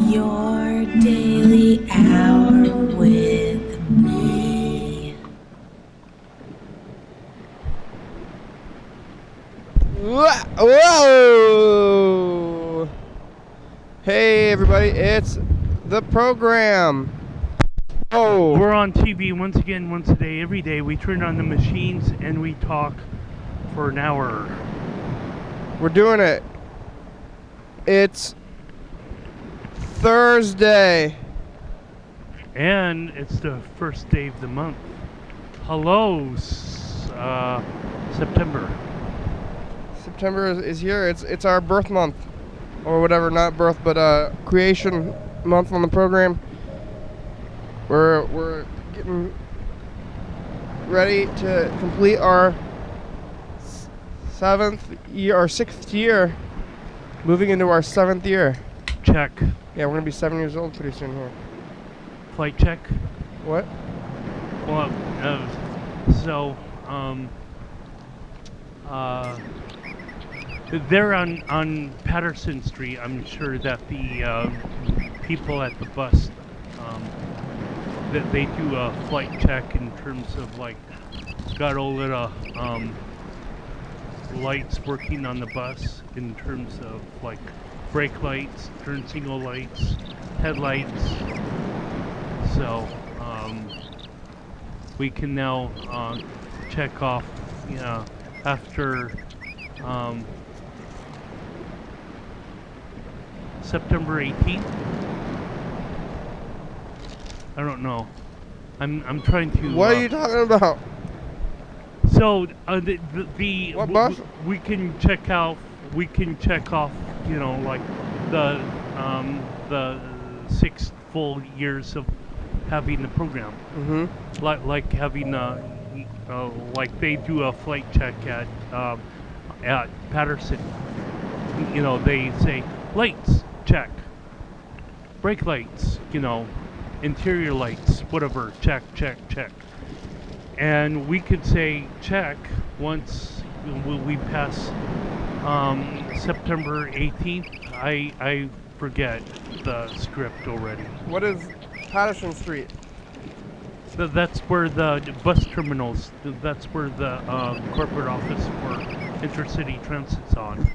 Your daily hour with me. Whoa! Hey everybody, it's the program. Oh, We're on TV once again, once a day, every day. We turn on the machines and we talk for an hour. we're doing it. It's Thursday. And it's the first day of the month. Hello, September. September is here. It's our birth month, or whatever. Not birth, but creation month on the program. We're getting ready to complete our sixth year, moving into our 7th year. Check. Yeah, we're gonna be 7 years old pretty soon here. Flight check. What? Well, there on Patterson Street, I'm sure that the people at the bus, that they do a flight check in terms of like, got all the lights working on the bus in terms of like brake lights, turn signal lights, headlights. So we can now check off, after September 18th. I don't know. I'm trying to. What are you talking about? So the What bus? We can check off, like the 6 full years of having the program. Mm-hmm. Like having like they do a flight check at Patterson. They say lights check, brake lights, interior lights, whatever, check. And we could say check once we pass September 18th. I forget the script already. What is Patterson Street? That's where the bus terminals, that's where the corporate office for intercity transit's on.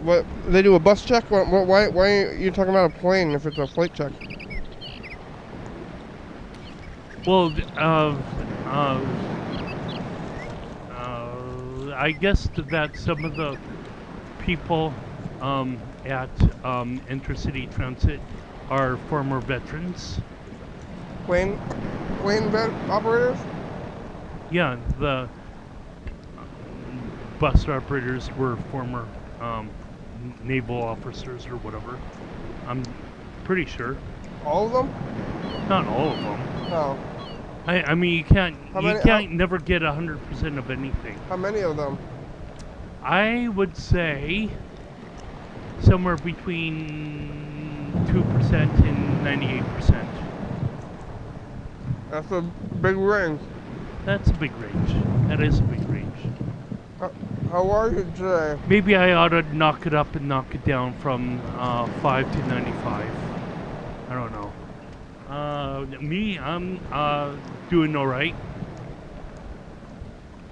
What, they do a bus check? Why are you talking about a plane if it's a flight check? Well, I guess that some of the people at intercity transit are former veterans. Plane operators? Yeah, the bus operators were former naval officers or whatever. I'm pretty sure. All of them? Not all of them. No. I mean, you can't never get 100% of anything. How many of them? I would say somewhere between 2% and 98%. That's a big range. That's a big range. That is a big range. How are you today? Maybe I ought to knock it up and knock it down from 5 to 95. I don't know. Me, I'm doing all right.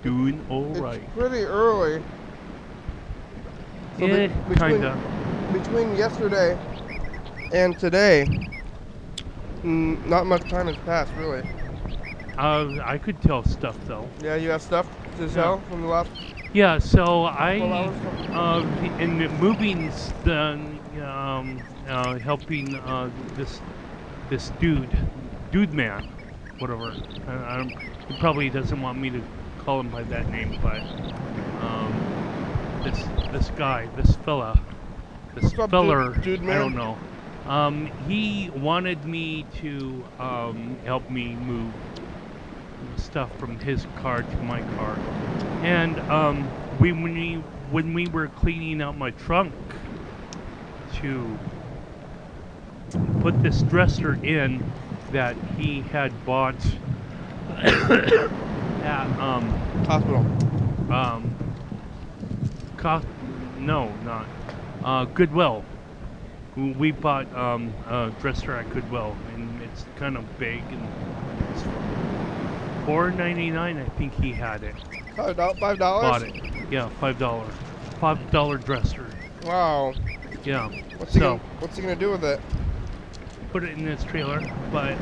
Doing all right. It's pretty early. So Kinda. Between yesterday and today, not much time has passed, really. I could tell stuff though. Yeah, you have stuff to tell from the last. Yeah, so in the movings, helping this dude man, whatever. He probably doesn't want me to call him by that name, but this guy, this feller, dude man? I don't know. He wanted me to help me move stuff from his car to my car, and when we were cleaning out my trunk to put this dresser in that he had bought at Hospital. Goodwill. We bought a dresser at Goodwill, and it's kind of big, and it's $4.99. I think he had it. $5? Bought it. Yeah, $5 dresser. Wow. Yeah. What's he gonna do with it? Put it in this trailer, but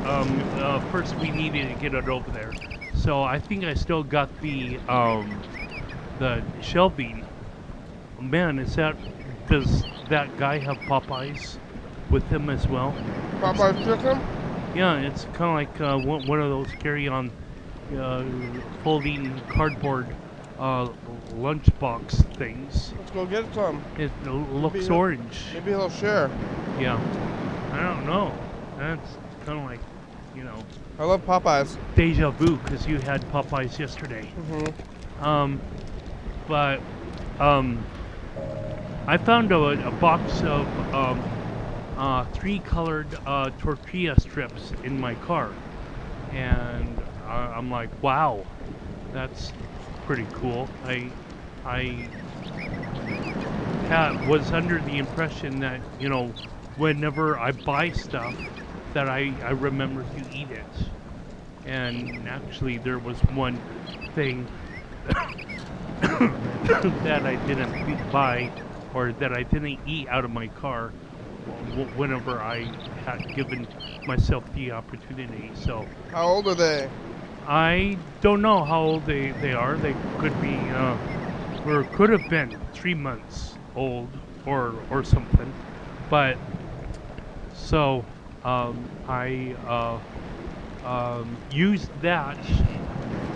first we needed to get it over there. So I think I still got the shelving. Man, does that guy have Popeyes with him as well? Popeyes chicken? Yeah, it's kind of like one of those carry-on folding cardboard lunchbox things. Let's go get some. It looks orange. Maybe he'll share. Yeah. I don't know. That's kind of like, I love Popeyes. deja vu, because you had Popeyes yesterday. Mm-hmm. But I found a box of 3 colored tortilla strips in my car, and I'm like, wow, that's pretty cool. I was under the impression that whenever I buy stuff, that I remember to eat it. And actually, there was one thing that I didn't buy, or that I didn't eat out of my car whenever I had given myself the opportunity. So How old are they? I don't know how old they are. They could be, or could have been 3 months old, or something. But so I used that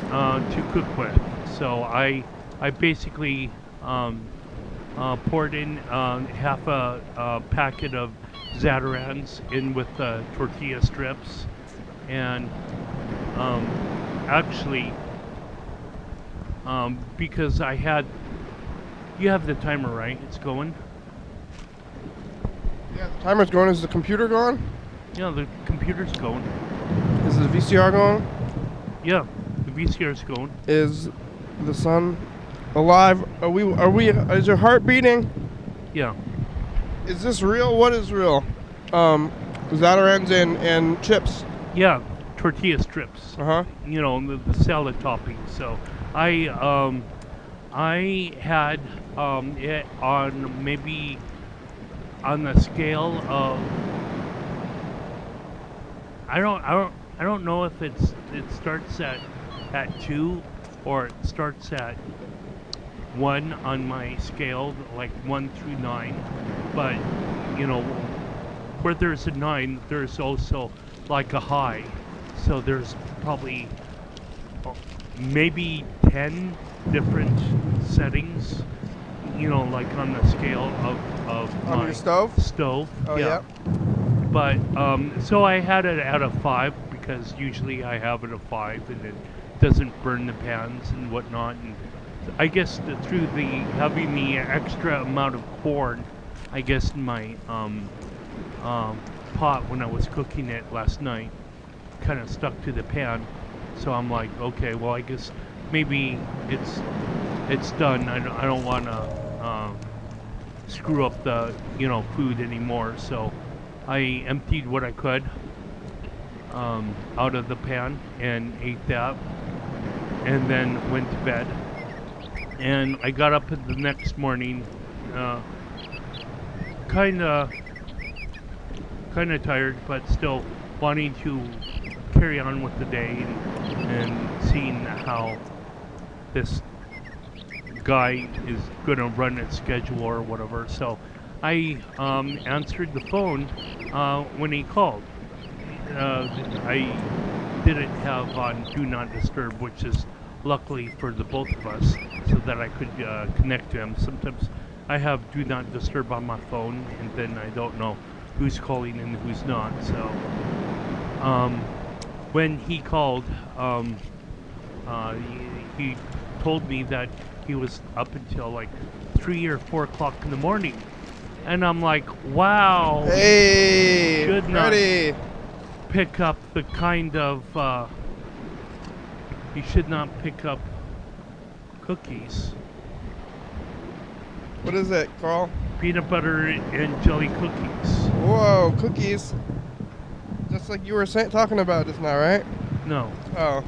to cook with. So I basically poured in half a packet of Zatarans in with tortilla strips, and actually, because you have the timer, right? It's going. Yeah, the timer's going. Is the computer going? Yeah, the computer's going. Is the VCR going? Yeah, the VCR's going. Is the sun alive? Is your heart beating? Yeah. Is this real? What is real? Zatarans and chips. Yeah, tortilla strips. Uh-huh. The salad topping. So I had it on maybe on the scale of I don't know if it starts at 2 or it starts at 1 on my scale, like 1 through 9. But where there's a 9, there's also like a high. So there's probably maybe 10 different settings, like on the scale of On my your stove? Stove. Oh, yeah. But so I had it at a 5, because usually I have it at 5 and it doesn't burn the pans and whatnot. And I guess through having the extra amount of corn, I guess in my pot when I was cooking it last night, kind of stuck to the pan. So I'm like, okay, well, I guess maybe it's done. I don't want to screw up the food anymore. So I emptied what I could out of the pan and ate that, and then went to bed. And I got up the next morning, kind of tired, but still wanting to carry on with the day and seeing how this guy is going to run its schedule or whatever. So I answered the phone when he called. I didn't have on Do Not Disturb, which is luckily for the both of us, so that I could connect to him. Sometimes I have Do Not Disturb on my phone, and then I don't know who's calling and who's not. So when he called, he told me that he was up until like 3 or 4 o'clock in the morning, and I'm like, wow. Hey, should not ready. pick up the kind of you should not pick up cookies. What is it, Carl? Peanut butter and jelly cookies. Whoa, cookies. Just like you were talking about just now, right? No. Oh.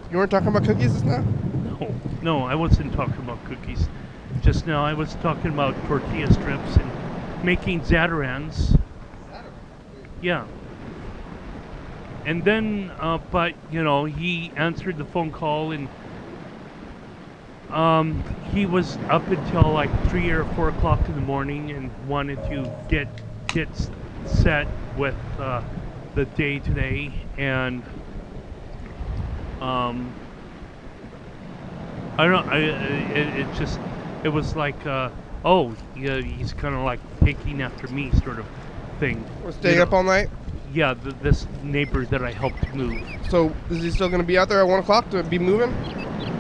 You weren't talking about cookies just now? No, I wasn't talking about cookies. Just now I was talking about tortilla strips and making zatarans. Yeah. And then, but, you know, he answered the phone call and he was up until like 3 or 4 o'clock in the morning and wanted to get set with the day today. And I don't know, it was like, oh, yeah, he's kind of like taking after me sort of thing. We're staying up all night? Yeah, this neighbor that I helped move. So is he still going to be out there at 1 o'clock to be moving?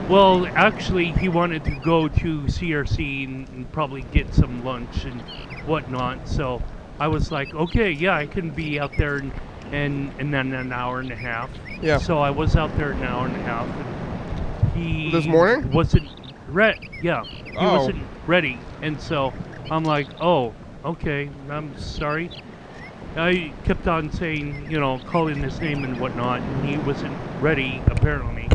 Well, actually, he wanted to go to CRC and probably get some lunch and whatnot. So I was like, okay, yeah, I can be out there in then an hour and a half. Yeah. So I was out there an hour and a half. And he this morning? Wasn't ready. Yeah, he Oh. wasn't ready. And so I'm like, oh, okay, I'm sorry. I kept on saying, you know, calling his name and whatnot, and he wasn't ready, apparently.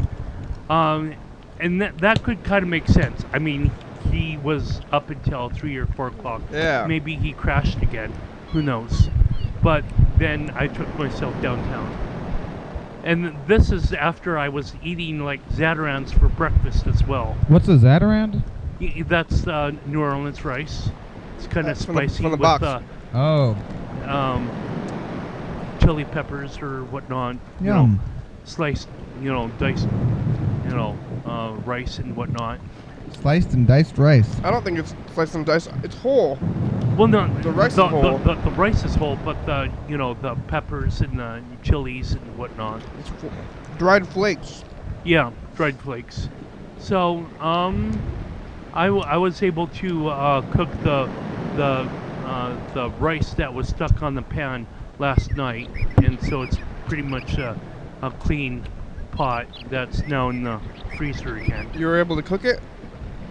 And that could kind of make sense. I mean, he was up until 3 or 4 o'clock. Yeah. Maybe he crashed again. Who knows? But then I took myself downtown. And this is after I was eating, like, zatarans for breakfast as well. What's a Zatarand? That's New Orleans rice. It's kind of That's from the- spicy from the with box. Oh. Chili peppers or whatnot. You know, Yum. sliced, you know, diced, you know, rice and whatnot. Sliced and diced rice. I don't think it's sliced and diced. It's whole. Well, no, The rice is whole. The rice is whole, but the, you know, the peppers and the chilies and whatnot. It's dried flakes. Yeah, dried flakes. So, I was able to cook the rice that was stuck on the pan last night, and so it's pretty much a clean pot that's now in the freezer again. You were able to cook it?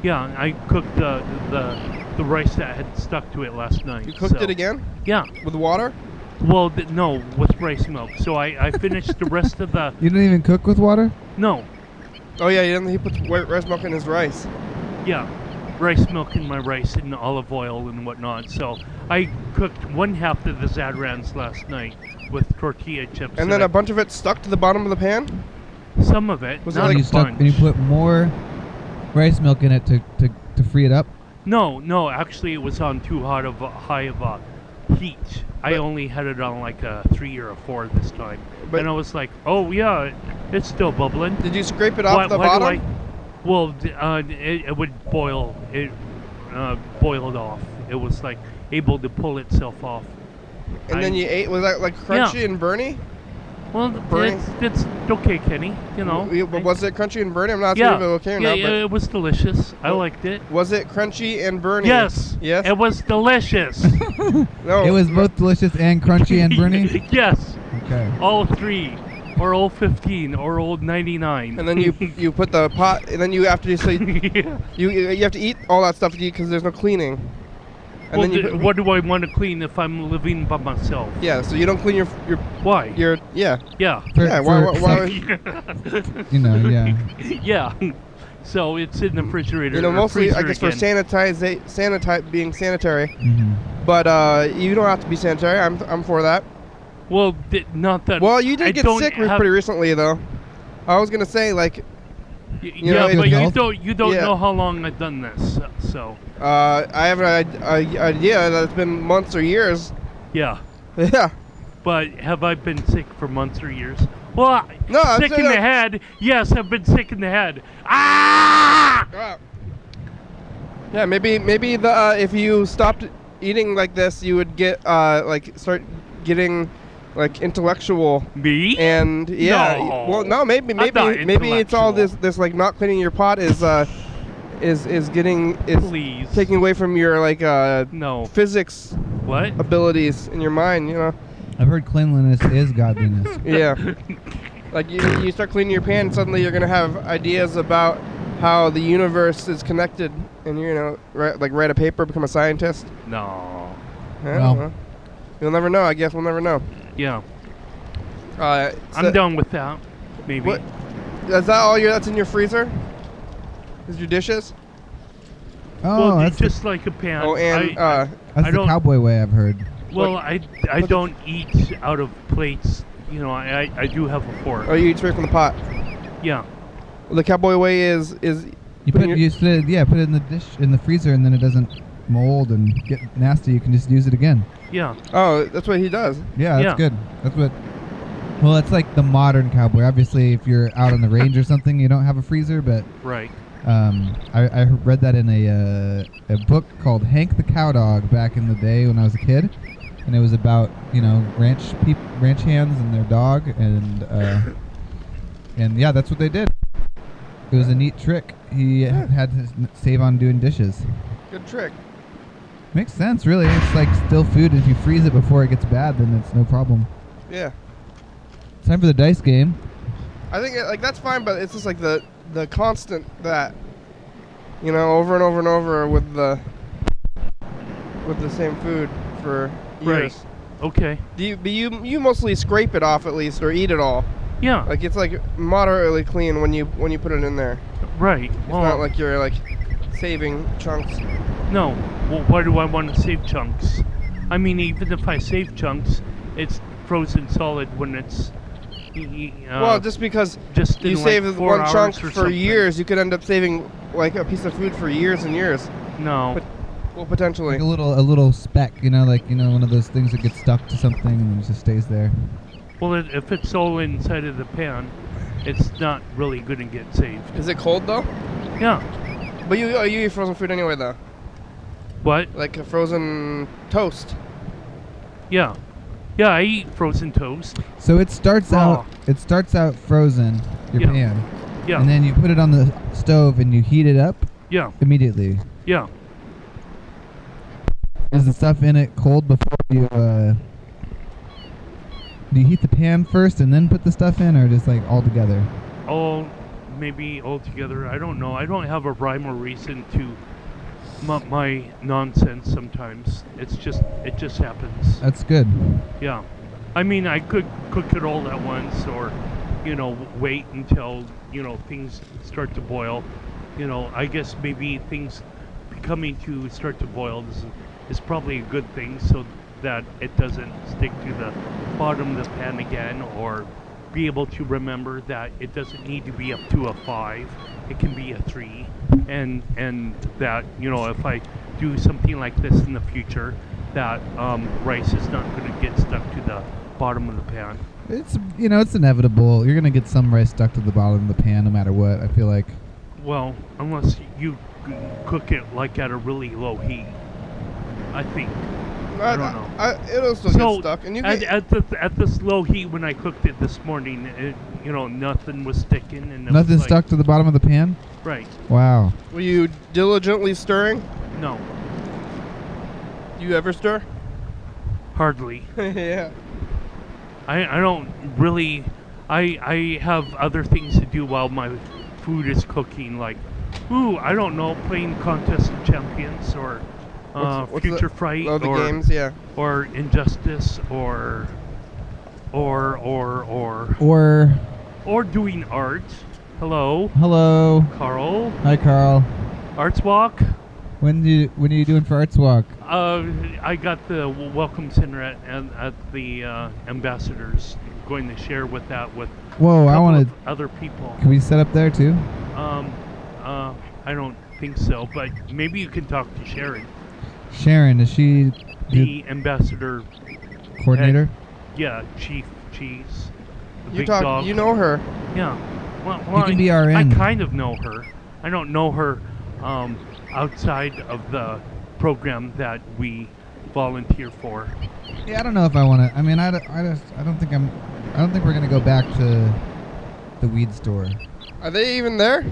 Yeah, I cooked the rice that had stuck to it last night. You cooked so- it again? Yeah. With water? Well, no, with rice milk. So I finished the rest of the. You didn't even cook with water? No. Oh yeah, he puts white rice milk in his rice. Yeah, rice milk in my rice and olive oil and whatnot. So I cooked one half of the zatarans last night with tortilla chips. And then a bunch of it stuck to the bottom of the pan? Some of it, Was it not like a you stuck bunch. and you put more rice milk in it to free it up? No, actually it was on too high of a heat. I only had it on like a 3 or a 4 this time. But- And I was like, oh yeah, it's still bubbling. Did you scrape it off the why do bottom? Well, it would boil. It boiled off. It was like able to pull itself off. And then you ate? Was that like crunchy and burny? Well, Burning? it's okay, Kenny. You know. But was it crunchy and burny? I'm not Yeah, sure if it was okay or yeah, not. yeah, it was delicious. I Well, liked it. Was it crunchy and burny? Yes. Yes? It was delicious. No. It was both delicious and crunchy and burny? Yes. Okay. All 3, or all 15, or all 99. And then you put the pot, and then you have to Yeah. you have to eat all that stuff because there's no cleaning. And Well, then you what do I want to clean if I'm living by myself? yeah, so you don't clean your Why? yeah. Yeah. Yeah, why You know, yeah. Yeah. So it's in the refrigerator. you know, or mostly I freezer guess for again. being sanitary. hmm But you don't have to be sanitary. I'm for that. Well, not that. Well, you did I get don't sick have- pretty recently though. I was gonna say like Yeah, know, but it's- you don't Yeah. know how long I've done this. So I have an idea that it's been months or years. yeah. Yeah. But have I been sick for months or years? Well, No, I'm sick in saying the that- head. Yes, I've been sick in the head. Ah! Yeah, maybe the if you stopped eating like this, you would get like start getting like intellectual. Me? And yeah, No. well, no, maybe I'm not it's all intellectual. this like not cleaning your pot is Please. taking away from your like No. physics What? abilities in your mind, you know. I've heard cleanliness is godliness. Yeah. Like you start cleaning your pan, suddenly you're gonna have ideas about how the universe is connected, and you know, write a paper, become a scientist. No. Yeah, Well, well. You'll never know. I guess we'll never know. Yeah. So I'm done with that. Maybe. What? Is that all that's in your freezer? Is your dishes? Oh, well, that's just like a pan. Oh, and I the don't- cowboy way, I've heard. Well, I don't eat out of plates. You know, I do have a fork. oh, you eat straight from the pot. Yeah. Well, the cowboy way is You putting put your- put it in the dish in the freezer, and then it doesn't mold and get nasty. You can just use it again. Yeah. Oh, that's what he does. Yeah, that's Yeah. good. That's what. Well, it's like the modern cowboy. Obviously, if you're out on the range or something, you don't have a freezer. But Right. I read that in a book called Hank the Cowdog back in the day when I was a kid, and it was about ranch hands and their dog, and yeah, that's what they did. It was a neat trick. He had to save on doing dishes. Good trick. Makes sense, really. It's like still food. If you freeze it before it gets bad, then it's no problem. Yeah. Time for the dice game. I think like that's fine, but it's just like the constant that, you know, over and over and over with the same food for years. Right. Okay. You mostly scrape it off at least or eat it all. Yeah. Like it's like moderately clean when you put it in there. Right. It's Well, not like you're like saving chunks. no. Well, why do I want to save chunks? I mean, even if I save chunks, it's frozen solid when it's. Well, just because just you in save like 4 one chunk hours or for something. years, you could end up saving like a piece of food for years and years. No. Well, potentially. Like a little speck, like one of those things that gets stuck to something and then it just stays there. Well, if it's all inside of the pan, it's not really going to get saved. Is it cold though? Yeah. But you eat frozen food anyway though. What? Like a frozen toast. Yeah. Yeah, I eat frozen toast. So it starts Raw. out frozen, your Yeah. pan, Yeah. and then you put it on the stove and you heat it up Yeah. immediately. Yeah. Is the stuff in it cold before you? Do you heat the pan first and then put the stuff in, or just like all together? Oh, maybe all together. I don't know. I don't have a rhyme or reason to my nonsense sometimes. It just happens. That's good. Yeah. I mean, I could cook it all at once or, wait until, things start to boil. I guess maybe things coming to start to boil is probably a good thing so that it doesn't stick to the bottom of the pan again, or be able to remember that it doesn't need to be up to a 5. It can be a 3. And that, if I do something like this in the future, that rice is not going to get stuck to the bottom of the pan. It's it's inevitable. You're gonna get some rice stuck to the bottom of the pan no matter what. I feel like. Well, unless you cook it like at a really low heat, I think. I don't know. It'll still So get stuck, and you at, get at this low heat when I cooked it this morning, nothing was sticking and it Nothing was like, stuck to the bottom of the pan. Right? Wow. Were you diligently stirring? No, Do you ever stir? hardly. Yeah. I don't really. I have other things to do while my food is cooking, like, I don't know, playing Contest of Champions or What's Future the, Fright the or games, yeah. or Injustice or doing art. Hello, Carl. Hi, Carl. Arts Walk. When are you doing for Arts Walk? I got the welcome center at the ambassadors. Going to share with Whoa, I want to other people. Can we set up there too? I don't think so, but maybe you can talk to Sharon, Sharon, is she the ambassador coordinator? Yeah, Chief Cheese. The You big talk. dog. You know her. Yeah. Well, You can be RN. I kind of know her. I don't know her outside of the program that we volunteer for. Yeah, I don't know if I want to. I mean, I don't think we're gonna go back to the weed store. Are they even there?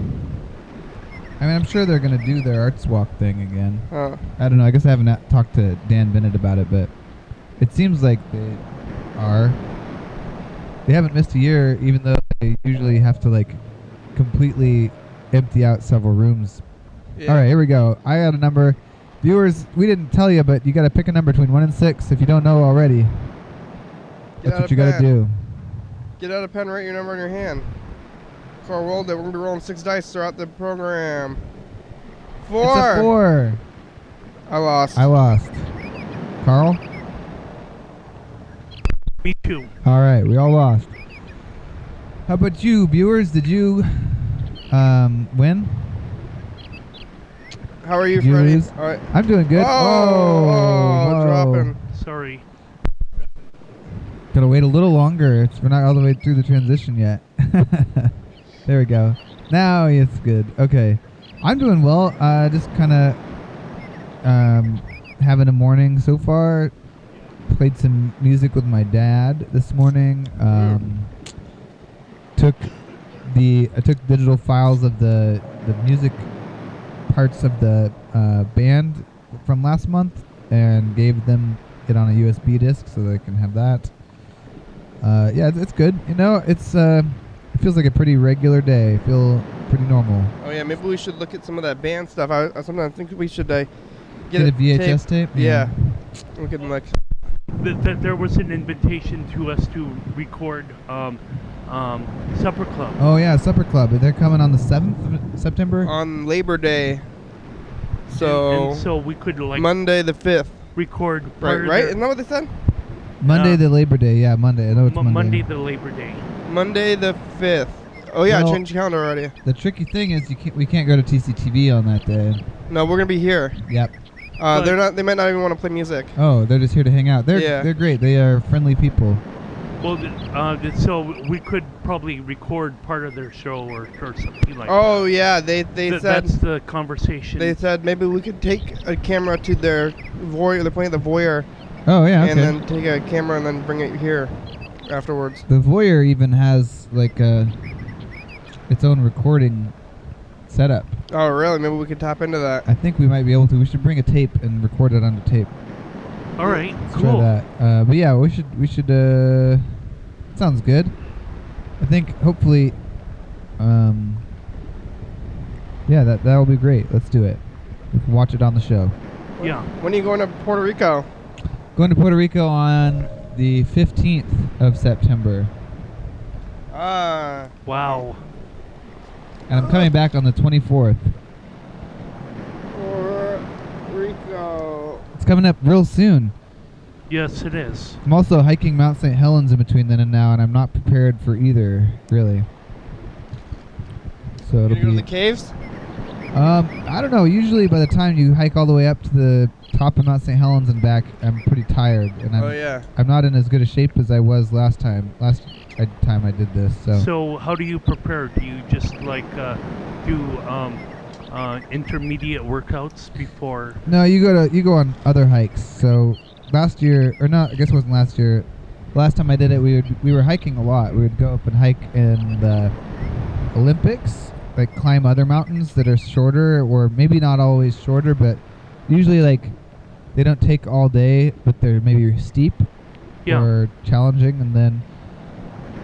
I mean, I'm sure they're gonna do their Arts Walk thing again. Oh. I don't know. I guess I haven't talked to Dan Bennett about it, but it seems like they are. They haven't missed a year, even though they usually have to like completely empty out several rooms. Yeah. All right, here we go. I got a number Viewers, we didn't tell you, but you got to pick a number between 1 and 6 if you don't know already. That's what you got to do. Get out a pen, write your number in your hand. So I rolled it. We're going to be rolling 6 dice throughout the program. 4. It's a 4. I lost. Carl? Me too. All right, we all lost. How about you, viewers? Did you win? How are you, Did you Freddie? lose? All right. I'm doing good. Oh, dropping. Sorry. Gotta wait a little longer. We're not all the way through the transition yet. There we go. Now it's good. Okay. I'm doing well. Just kind of having a morning so far. Played some music with my dad this morning. I took digital files of the music parts of the band from last month and gave them it on a USB disc so they can have that. Yeah, it's good. You know, it feels like a pretty regular day. I feel pretty normal. Oh yeah, maybe we should look at some of that band stuff. I sometimes think we should get a VHS tape. Yeah. We can There was an invitation to us to record Supper Club. Oh yeah, Supper Club. They're coming on the 7th of September. On Labor Day. So. And so we could Monday the 5th. record. Right? Isn't that what they said? Monday the Labor Day. Yeah, Monday. I know it's Monday. Monday the Labor Day. Monday the 5th. Oh yeah, Well, I changed the calendar already. The tricky thing is we can't go to TCTV on that day. No, we're gonna be here. Yep. They might not even want to play music. Oh, they're just here to hang out. They're great. They are friendly people. Well, so we could probably record part of their show or something like that. Oh yeah, they said that's the conversation. they said maybe we could take a camera to their voyeur. They're playing at the voyeur. Oh yeah. Okay. And then take a camera and then bring it here afterwards. The voyeur even has like its own recording setup. Oh really? Maybe we could tap into that. I think we might be able to. We should bring a tape and record it onto tape. All right, Let's cool. try that. But yeah, we should. Sounds good. I think hopefully. Yeah, that'll be great. Let's do it. We can watch it on the show. Yeah. When are you going to Puerto Rico? Going to Puerto Rico on the 15th of September. Wow. And I'm coming back on the 24th. Puerto Rico. It's coming up real soon. Yes, it is. I'm also hiking Mount St. Helens in between then and now, and I'm not prepared for either, really. So it'll You gonna go to be. the caves? I don't know. Usually, by the time you hike all the way up to the top of Mount St. Helens and back, I'm pretty tired, and I'm not in as good a shape as I was last time I did this. So how do you prepare? Do you just do intermediate workouts before? No, you go on other hikes. So last year, or not, I guess it wasn't last year. Last time I did it, we were hiking a lot. We would go up and hike in the Olympics, like climb other mountains that are shorter, or maybe not always shorter, but usually they don't take all day, but they're maybe steep or challenging, and then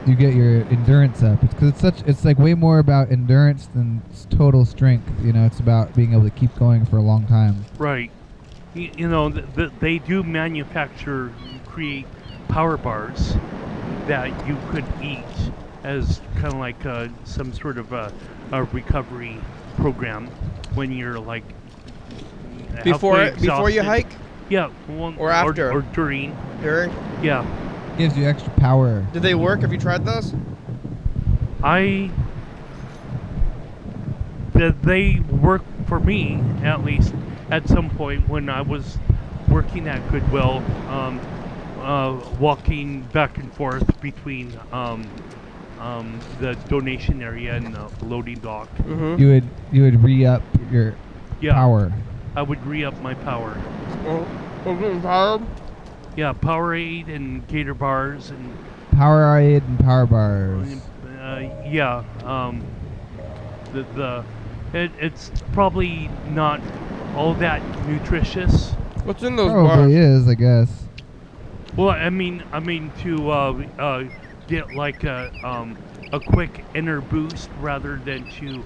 you get your endurance up. It's like way more about endurance than total strength. You know, it's about being able to keep going for a long time. Right. You know, they do create power bars that you could eat as kind of like some sort of a recovery program when you're like Before you hike? Yeah. Or after? Or during. During? Yeah. Gives you extra power. Did they work? Have you tried those? They work for me, at least at some point when I was working at Goodwill, walking back and forth between the donation area and the loading dock. Mm-hmm. You would re-up your power. I would re-up my power. Power? Yeah, Powerade and Gator bars and Powerade and power bars. It's probably not all that nutritious. What's in those Probably bars? is, I guess. Well, I mean to get like a quick inner boost rather than to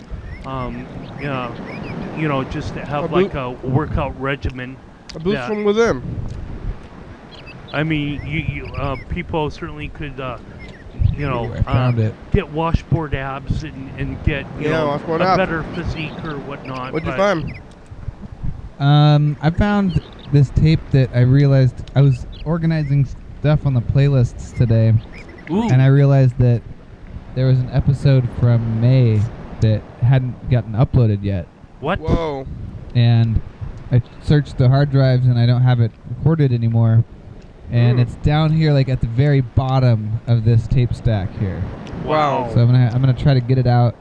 just to have A like a workout regimen. A boost that- from within. I mean, people certainly could, I found it. get washboard abs and get washboard a abs. better physique or whatnot. What'd you but- find? I found this tape that I realized I was organizing stuff on the playlists today, Ooh. and I realized that there was an episode from May that hadn't gotten uploaded yet. What? Whoa. And I searched the hard drives and I don't have it recorded anymore. And it's down here, like at the very bottom of this tape stack here. Wow. So I'm gonna try to get it out.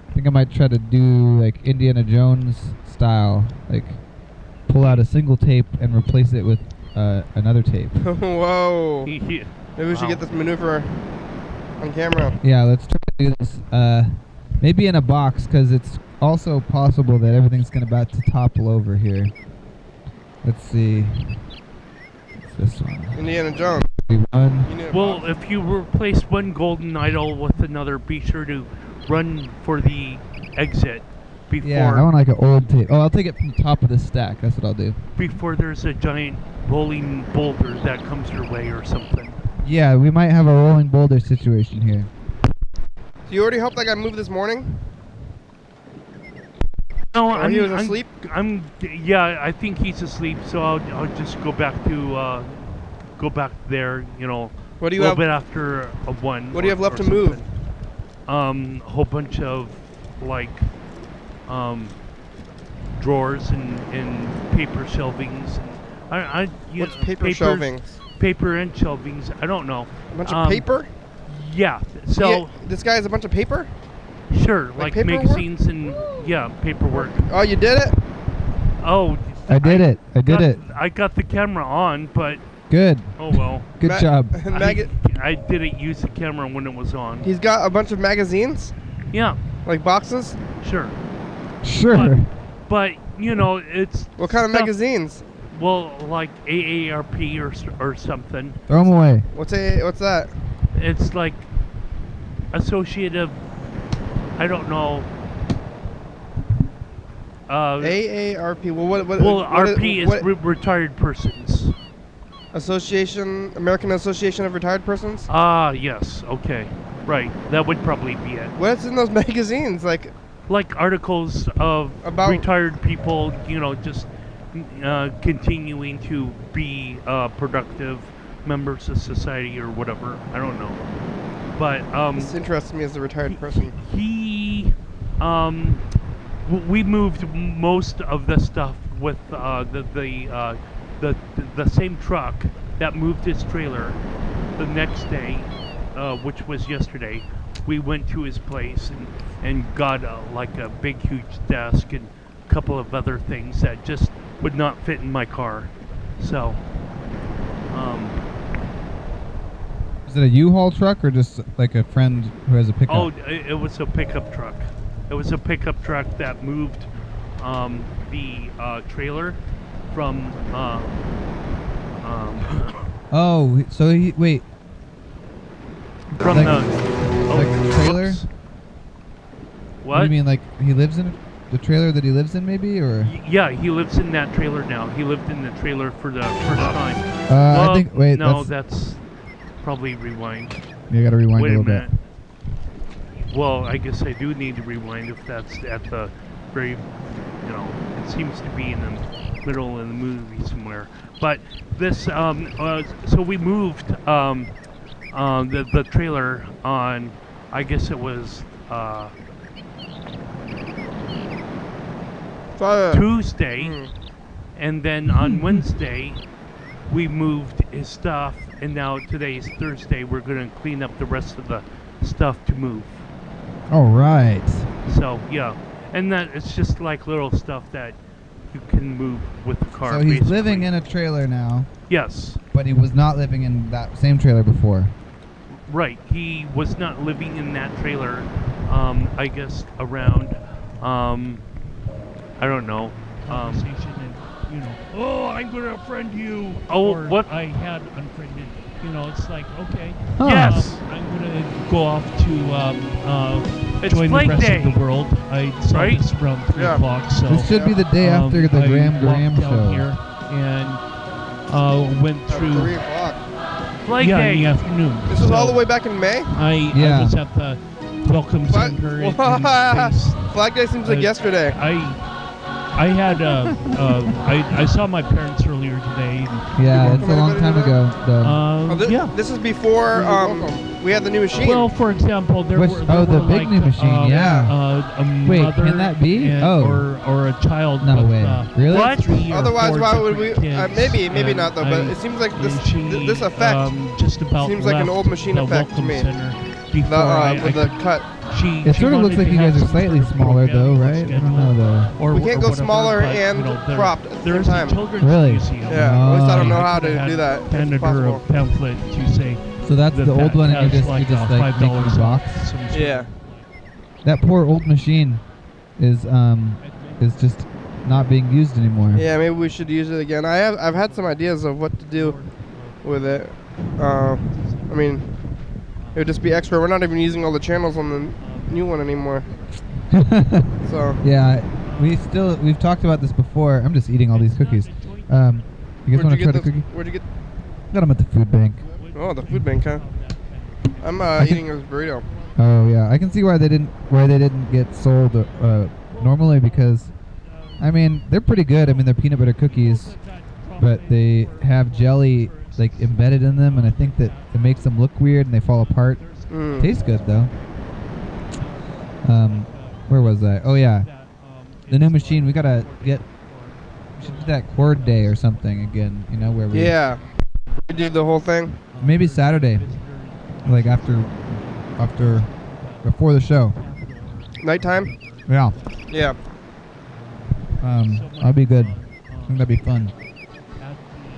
I think I might try to do like Indiana Jones style, like pull out a single tape and replace it with another tape. Whoa. Yeah. Maybe we should get this maneuver on camera. Yeah, let's try to do this. Maybe in a box, because it's also possible that everything's about to topple over here. Let's see. It's this one. Indiana Jones. One. You need a Well, box. if you replace one golden idol with another, be sure to run for the exit before Yeah, I want like an old tape. Oh, I'll take it from the top of the stack. That's what I'll do. before there's a giant rolling boulder that comes your way or something. Yeah, we might have a rolling boulder situation here. So you already helped that guy move this morning? No, Or he was asleep? Yeah, I think he's asleep. So I'll just go back there. What do a you little have? bit after a one. What do you have left or to move? something. A whole bunch of like drawers and paper shelvings. What's paper papers, shelvings? Paper and shelvings. I don't know. A bunch of paper? Yeah. So Yeah, this guy has a bunch of paper? sure, like paperwork? magazines and paperwork. Oh, you did it? Oh, I did it. I did it. I got the camera on, but Good. oh well. Good Ma- job. I didn't use the camera when it was on. He's got a bunch of magazines? Yeah, Like boxes? sure. Sure. But it's What kind of stuff- magazines? Well, like AARP or something. Throw them away. What's that? It's like associative. I don't know. AARP. Well, what? Well, RP is what- retired persons. American Association of Retired Persons? Ah, yes. Okay, right. That would probably be it. What's in those magazines? Like, Articles of About- retired people, just continuing to be productive members of society or whatever. I don't know. But this interests me as a retired person. we moved most of the stuff with the same truck that moved his trailer the next day, which was yesterday. We went to his place and got like a big huge desk and a couple of other things that just would not fit in my car. So Is it a U-Haul truck or just like a friend who has a pickup? oh, it was a pickup truck. It was a pickup truck that moved the trailer from Oh, so wait. from Like- the like the trailer? whoops. What do you mean, like he lives in the trailer that he lives in, maybe, or? Yeah, he lives in that trailer now. He lived in the trailer for the first time. I think. Wait, no, that's probably rewind. You gotta rewind Wait a a little minute. Well, I guess I do need to rewind if that's at the very, it seems to be in the middle of the movie somewhere. But this, so we moved the trailer on, I guess it was Tuesday, and then on Wednesday we moved his stuff, and now today's Thursday. We're gonna clean up the rest of the stuff to move. All right. So yeah, and that it's just like little stuff that you can move with the car. So he's basically. living in a trailer now, Yes, but he was not living in that same trailer before. right. He was not living in that trailer. I guess around. I don't know. Conversation and oh, I'm gonna unfriend you. Oh, or what? I had unfriended. It's like okay. Yes. I'm gonna go off to It's join the Flag rest Day. of the world. I saw Right? this around 3 Yeah. o'clock. So This should be the day after the I Graham walked Graham down show. here and went At through. 3 o'clock. Flag Yeah, Day. in the afternoon. This was all So the way back in May? I Yeah. was at the welcome Flag- center in Space. Flag Day seems like yesterday. I had I saw my parents earlier today. And, Yeah, welcome it's a long everybody time to ago. Though. Oh, yeah. This is before we had the new machine. Well, for example, there Which- were oh, the were big like, new machine, yeah. A Wait, mother can that be? and- Oh. or a child. No with, way. Really? What? 3 or Otherwise, 4 why would we? different kids, Maybe and not though. But it seems like this and she, this effect just about seems like an left old machine the effect to welcome me. center before the I with the could- cut. It she sort of looks wanted like to you have guys are some sort slightly of smaller, though, program right? I don't know though. or We can't go whatever, smaller but, and there- cropped at the There's same a time. children's Really? museum. Yeah, at least I don't know I how could to have do that. If handed it's her a possible. pamphlet to say So that's that the old that one, and has you just like making $5 the off box. some sort Yeah. of- That poor old machine is just not being used anymore. Yeah, maybe we should use it again. I've had some ideas of what to do with it. I mean, it would just be extra. We're not even using all the channels on the new one anymore. So Yeah, we've talked about this before. I'm just eating all these cookies. You guys where'd want you to try get the cookie? Where'd you get? Got them at the food bank. Oh, the food bank, huh? I'm eating this burrito. Oh yeah, I can see why they didn't get sold normally, because I mean they're pretty good. I mean they're peanut butter cookies, but they have jelly like embedded in them, and I think that it makes them look weird and they fall apart. Mm. Tastes good though. Where was I? Oh yeah, the new machine. We gotta get. We should do that cord day or something again. You know where we. Yeah. We did the whole thing. Maybe Saturday, like before the show. Nighttime. Yeah. Yeah. That'll be good. I think that'd be fun.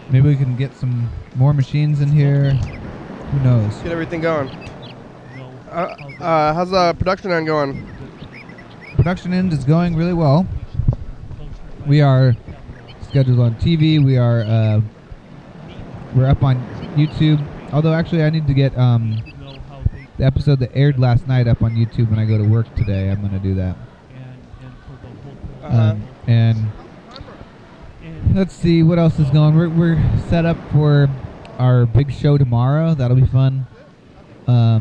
Maybe we can get some more machines in here. Who knows? Get everything going. How's the production end going? Production end is going really well. We are scheduled on TV. We're up on YouTube. Although actually, I need to get the episode that aired last night up on YouTube when I go to work today. I'm gonna do that. And let's see what else is going. We're set up for our big show tomorrow. That'll be fun. I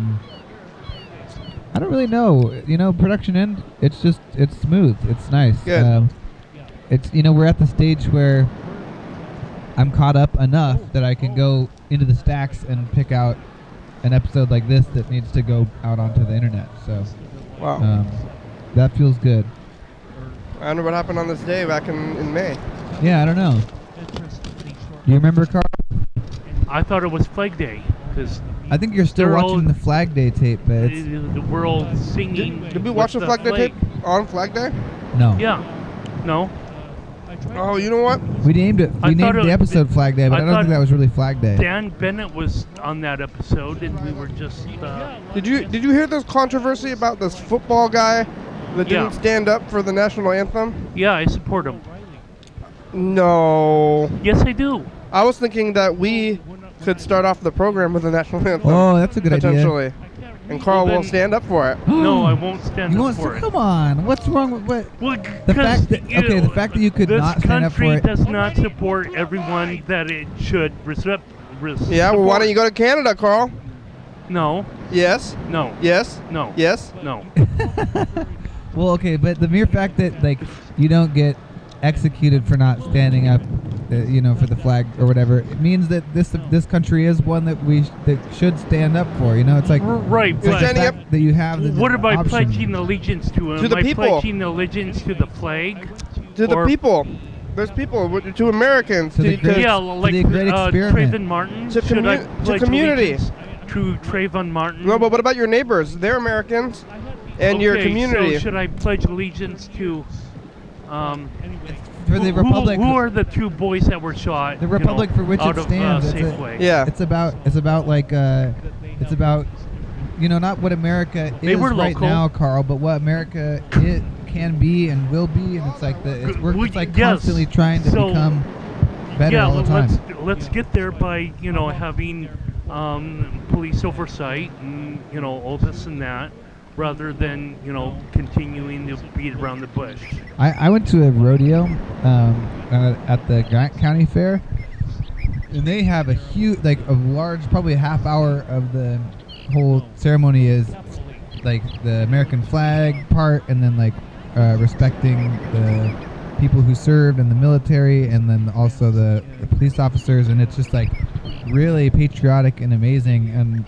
don't really know. You know, production end. It's smooth. It's nice. Good. We're at the stage where I'm caught up enough that I can go into the stacks and pick out an episode like this that needs to go out onto the internet. So, Wow. that feels good. I wonder what happened on this day back in May. Yeah, I don't know. Do you remember, Carl? I thought it was Flag Day because I think you're still They're watching all- the Flag Day tape, but it's the world singing. Did we with watch the Flag Day flag. tape on Flag Day? no. Yeah. No. Oh, you know what? We named it. I We thought named the it- episode Flag Day, but I I don't think thought that was really Flag Day. Dan Bennett was on that episode, and we were just. Did you hear this controversy about this football guy that Yeah. didn't stand up for the national anthem? Yeah, I support him. No. Yes, I do. I was thinking that we could start off the program with the national anthem. Oh, that's a good idea. potentially. And Carl Well, will then- stand up for it. No, I won't stand You up want for to? it. Come on. What's wrong with what? Well, The 'cause, fact that the fact that you could this not stand up for country it. does not support everyone that it should Yeah, well, why don't you go to Canada, Carl? No, Yes. no, Yes. no, Yes. no. Well, okay, but the mere fact that like you don't get executed for not standing up, for the flag or whatever, it means that this country is one that that should stand up for. It's like Right, You're but standing fact that you have the what am I option. pledging allegiance to? Am the I people. pledging allegiance to the flag? To the Or- people. There's people. To Americans. To the great- Yeah, to like the great experiment. Trayvon Martin. To Should I commu- to pledge community. allegiance to Trayvon Martin? No, but what about your neighbors? They're Americans. And your Okay, community. So should I pledge allegiance to? For the Republic. Who are the two boys that were shot? The Republic for which out it stands. Of, It's a- Safeway? Yeah. It's about not what America They is were right local. now, Carl, but what America can be and will be, and it's like we're Well, just like yes. constantly trying to So, become better all the time. let's get there by having police oversight and all this and that. rather than continuing to beat around the bush. I went to a rodeo at the Grant County Fair, and they have a huge, like a large, probably a half hour of the whole ceremony is like the American flag part, and then like respecting the people who served in the military, and then also the police officers, and it's just like really patriotic and amazing, and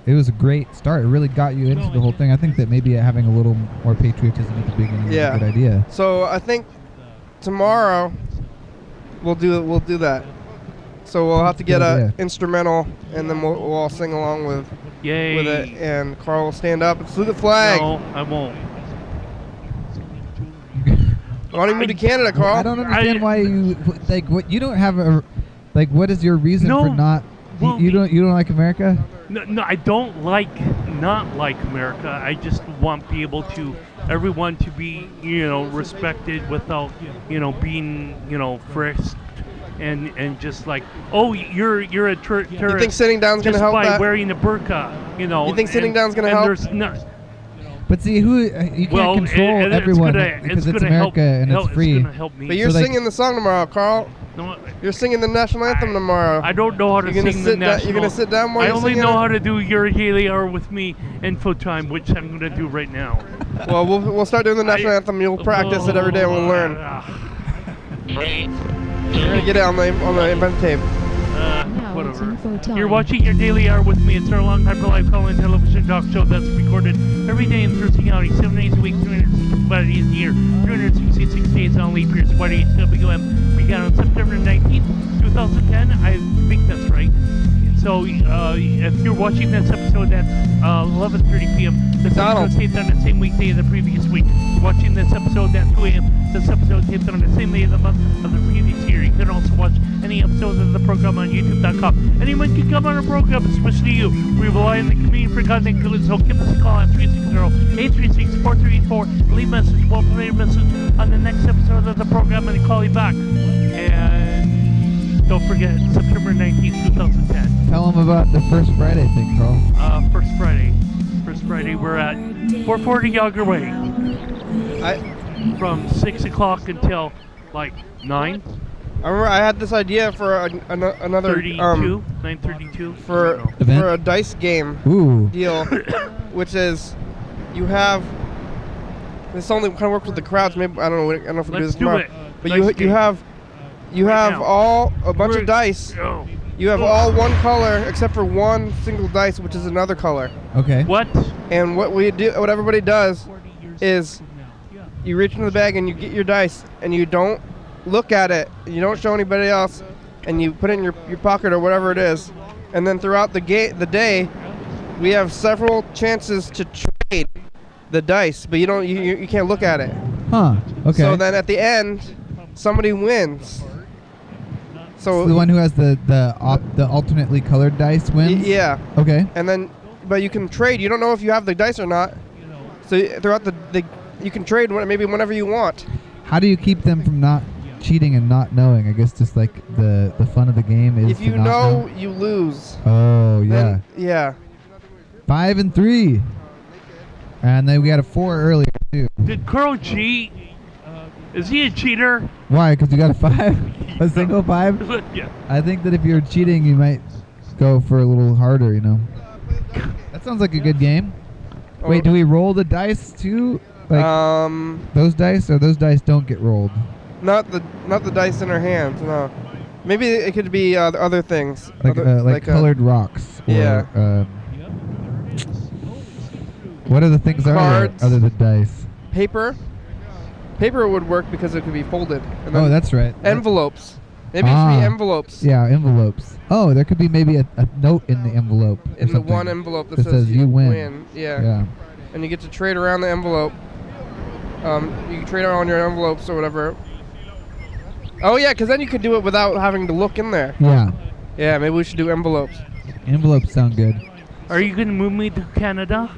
it was a great start. It really got you into the whole thing. I think that maybe having a little more patriotism at the beginning is a good idea. So I think tomorrow we'll do that. So we'll have to get a instrumental, and then we'll all sing along with it. And Carl will stand up and salute the flag. No, I won't. Why don't you move to Canada, Carl? I don't understand why you like. What you don't have a like. What is your reason for not? Well, you don't like America? No, I don't not like America. I just want everyone to be respected without being frisked. And just like, oh, you're a tourist. You think sitting down's gonna help by that? wearing a burqa, You think sitting down's gonna help? There's no. But see, you can't control everyone because it's America and it's free. It's gonna help me. But you're singing the song tomorrow, Carl. No, you're singing the national anthem tomorrow. I don't know how to sing the national. You're gonna sit down while I you're only singing know it? how to do Your Daily Hour with Me info time, which I'm gonna do right now. Well, we'll start doing the national anthem. You'll practice it every day, and we'll learn. You're gonna get it on the event tape. Whatever. You're watching Your Daily Hour with Me. It's our long hyper-live call-in television talk show that's recorded every day in Thurston County, 7 days a week, 365 days a year, 366 days on leap years. YDHWM began on September 19th, 2010. I think that's right. So if you're watching this episode at 11:30 p.m., this episode taped on the same weekday of the previous week. Watching this episode at 2 a.m., this episode taped on the same day of the month of the previous year. You can also watch any episodes of the program on YouTube.com. Anyone can come on our program, especially you. We rely on the community for content, so give us a call at 360-836-4384. Leave a message. We'll play your message on the next episode of the program and call you back. And don't forget, September 19th, 2010. Tell them about the First Friday thing, Carl. First Friday, we're at 440 Yager Way. From 6 o'clock until like 9. I remember I had this idea for another 9:32 for a dice game deal, which is you have this only kind of works with the crowds. Maybe I don't know if we can do this tomorrow. But you have all a bunch of dice. You have all one color except for one single dice, which is another color. Okay. What? And what everybody does is you reach into the bag and you get your dice and you don't look at it. You don't show anybody else, and you put it in your pocket or whatever it is. And then throughout the day, we have several chances to trade the dice, but you can't look at it. Huh. Okay. So then at the end, somebody wins. So the one who has the alternately colored dice wins? Yeah. Okay. And then, but you can trade. You don't know if you have the dice or not. So throughout the you can trade maybe whenever you want. How do you keep them from not cheating and not knowing? I guess just like the fun of the game is if you know, you lose. Oh, yeah. Then, yeah. 5 and 3. And then we got a 4 earlier, too. Did Carl cheat? Is he a cheater? Why? Because you got a 5? A single 5? Yeah. I think that if you're cheating, you might go for a little harder, That sounds like a good game. Wait, do we roll the dice, too? Like those dice, or those dice don't get rolled? Not the dice in our hands, no. Maybe it could be other things. Like colored rocks. Or, what other things are there other than dice? Paper. Paper would work because it could be folded. And then that's right. Envelopes. Maybe it should be envelopes. Yeah, envelopes. Oh, there could be maybe a note in the envelope. In the one envelope that says you win. Yeah. And you get to trade around the envelope. You can trade around your envelopes or whatever. Oh yeah, because then you could do it without having to look in there. Yeah. Yeah, maybe we should do envelopes. Envelopes sound good. Are you going to move me to Canada?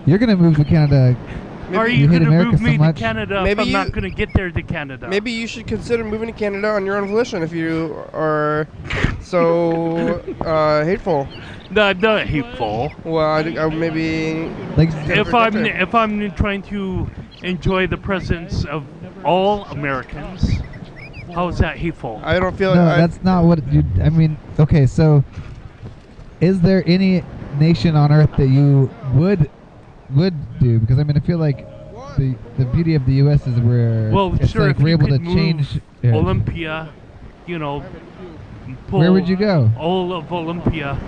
You're going to move to Canada. Are you going to move me to Canada maybe if I'm not going to get there to Canada? Maybe you should consider moving to Canada on your own volition if you are so hateful. Not hateful. Well, I maybe Like, If I'm trying to enjoy the presence of all Americans, how is that hateful? I don't feel. no, that's not what you. I mean, okay, so is there any nation on earth that you would do? Because I mean, I feel like the beauty of the U.S. is Well, it's sure, like if we're you able to could move change. Yeah. Olympia, pull Where would you go? all of Olympia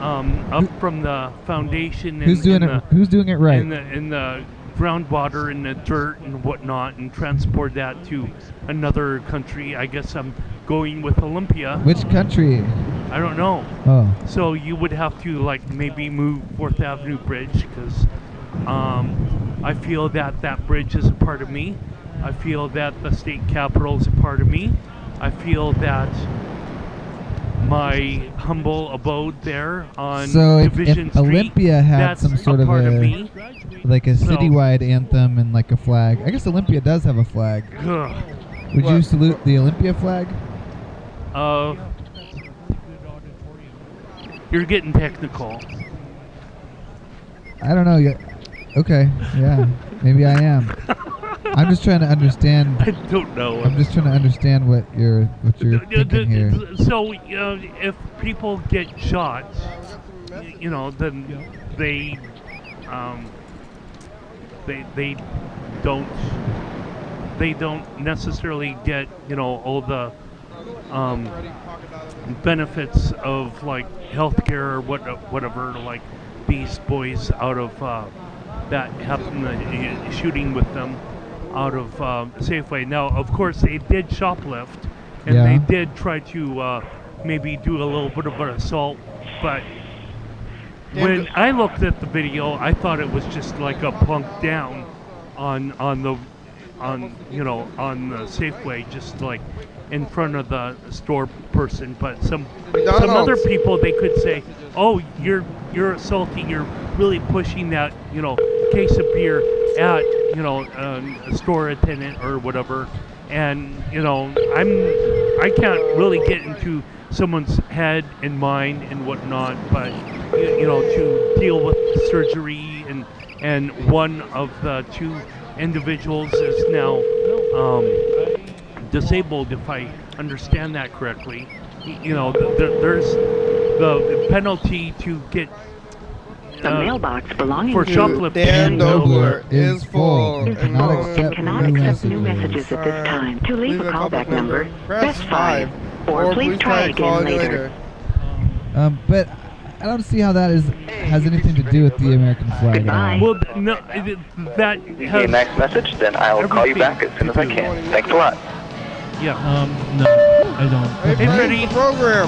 up from the foundation. Who's doing it? Who's doing it right? In the groundwater and the dirt and whatnot, and transport that to another country. I guess I'm going with Olympia. Which country? I don't know. Oh, So you would have to maybe move 4th Avenue Bridge because I feel that bridge is a part of me. I feel that the state capitol is a part of me. I feel that my humble abode there on so Division if Street, Olympia had that's some sort a of part of me. like a So- citywide anthem and like a flag. I guess Olympia does have a flag. Ugh. Would you What? salute the Olympia flag? You're getting technical. I don't know yet. Okay, yeah, maybe I am. I'm just trying to understand. I don't know. I'm just trying to understand what you're thinking here. So if people get shot, then they don't necessarily get all the benefits of like healthcare or whatever, like these boys out of that happened, shooting with them out of Safeway. Now, of course, they did shoplift, and Yeah. they did try to maybe do a little bit of an assault, but when I looked at the video, I thought it was just like a plunk down on the Safeway, just like in front of the store person. But some other people, they could say, "Oh, you're assaulting. You're really pushing that case of beer at a store attendant or whatever." And I can't really get into someone's head and mind and whatnot, but to deal with surgery and one of the two individuals is now disabled, if I understand that correctly. There's the penalty to get The mailbox belonging for to shoplifting. Dan Dobler is full. is and full no and cannot accept new messages at this time. To leave a callback number, press 5, or please try again later. But I don't see how that has anything to do with the American flag. at all. Goodbye. Well, no, that Okay, has next message, then I will call you back as soon as I can. Thanks a lot. yeah. No, I don't. Hey, Hey, Freddie. the program.